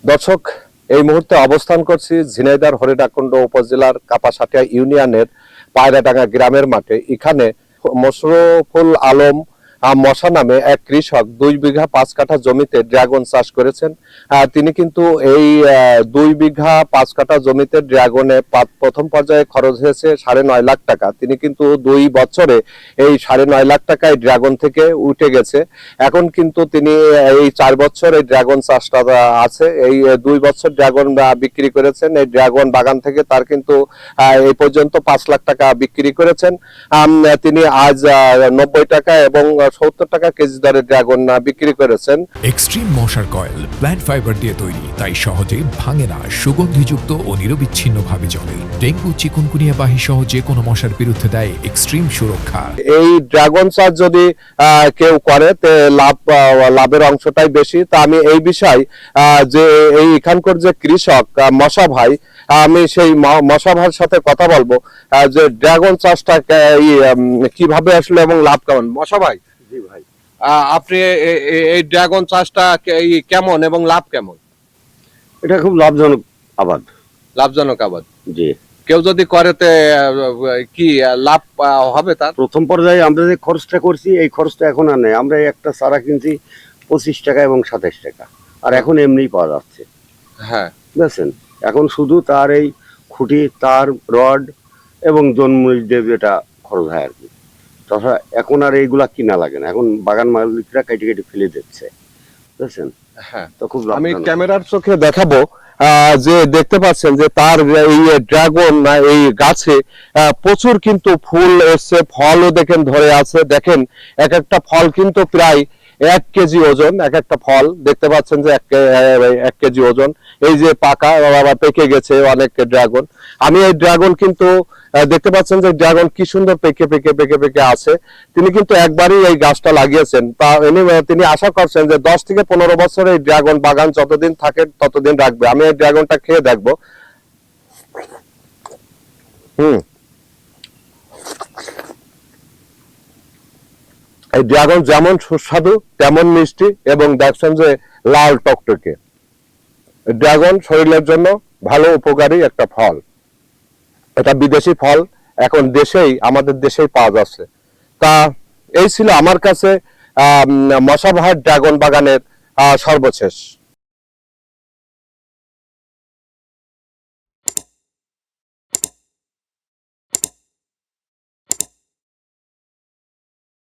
দর্শক, এই মুহূর্তে অবস্থান করছি ঝিনাইদহ হরিণাকুণ্ড উপজেলার কাপাসাটিয়া ইউনিয়নের পায়রাডাঙ্গা গ্রামের মাঠে। এখানে মশরফুল আলম মশা নামে এক কৃষক 2 বিঘা 5 কাঠা জমিতে ড্রাগন চাষ করেছেন। তিনি কিন্তু এই 2 বিঘা 5 কাঠা জমিতে ড্রাগনে প্রথম পর্যায়ে খরচ হয়েছে 9.5 লাখ টাকা। তিনি কিন্তু 2 বছরে এই 9.5 লাখ টাকায় ড্রাগন থেকে উঠে গেছে। এখন কিন্তু তিনি এই 4 বছর এই ড্রাগন চাষটা আছে, এই 2 বছর ড্রাগন বিক্রি করেছেন। এই ড্রাগন বাগান থেকে তার কিন্তু এই পর্যন্ত 5 লাখ টাকা বিক্রি করেছেন। তিনি আজ 90 টাকা এবং 70 টাকা কেজি দরে ড্রাগন বিক্রি করেছেন। এক্সট্রিম মশার কয়েল প্ল্যান্ট ফাইবার দিয়ে তৈরি, তাই সহজে ভাঙে না, সুগন্ধিযুক্ত ও নিরবিচ্ছিন্নভাবে জ্বলে। ডেঙ্গু, চিকুনগুনিয়া বাহি সহ যে কোনো মশার বিরুদ্ধে দেয় এক্সট্রিম সুরক্ষা। এই ড্রাগন চাষ যদি কেউ করে তে লাভের অংশটাই বেশি। তা আমি এই বিষয় যে এই এখানকার যে কৃষক মশা ভাই, আমি সেই মশা ভাইয়ের সাথে কথা বলবো যে ড্রাগন চাষটা কিভাবে আসলে এবং লাভ কেমন। মশা ভাই, জি ভাই, আপনি এই ড্রাগন চাষটা কেমন এবং লাভ কেমন? এটা খুব লাভজনক আবাদ। লাভজনক আবাদ। জি, কেউ যদি করে কি লাভ হবে তার? প্রথম পর্যায়ে আমরা যে খরচটা করছি এই খরচটা এখন আর নেই। আমরা একটা চারা কিনছি 25 টাকা এবং 27 টাকা, আর এখন এমনিই পাওয়া যাচ্ছে। হ্যাঁ, বুঝছেন, এখন শুধু তার এই খুঁটি, তার রড এবং জন্মমূল দেব যেটা খরচ হয় আর কি। তথা এখন আর এইগুলা কিনা লাগে না, এখন বাগান মালিকরা কেটে কেটে ফেলে দিচ্ছে। বুঝছেন, হ্যাঁ। তো খুব আমি লাভজনক। ক্যামেরার চোখে দেখাবো যে দেখতে পাচ্ছেন যে তার এই ড্রাগন এই গাছে প্রচুর কিন্তু ফুল এসছে, ফলও দেখেন ধরে আছে। দেখেন এক একটা ফল কিন্তু প্রায় 1 কেজি ওজন। এক একটা ফল দেখতে পাচ্ছেন যে 1 কেজি ওজন। এই যে পাকা বা পেকে গেছে অনেক ড্রাগন। আমি এই ড্রাগন কিন্তু দেখতে পাচ্ছেন যে ড্রাগন কি সুন্দর পেকে পেকে পেকে পেকে আছে। তিনি কিন্তু একবারই এই গাছটা লাগিয়েছেন। তা তিনি আশা করছেন যে 10 থেকে 15 বছর এই ড্রাগন বাগান যতদিন থাকে ততদিন রাখবে। আমি এই ড্রাগনটা খেয়ে দেখবো। এই ড্রাগন যেমন সুস্বাদু তেমন মিষ্টি এবং দেখছেন যে লাল টকটকে। ড্রাগন শরীরের জন্য ভালো উপকারী একটা ফল। এটা বিদেশি ফল, এখন আমাদের দেশেই পাওয়া যাচ্ছে। তা এই ছিল আমার কাছে মশা ভাইয়ের ড্রাগন বাগানের সর্বশেষ।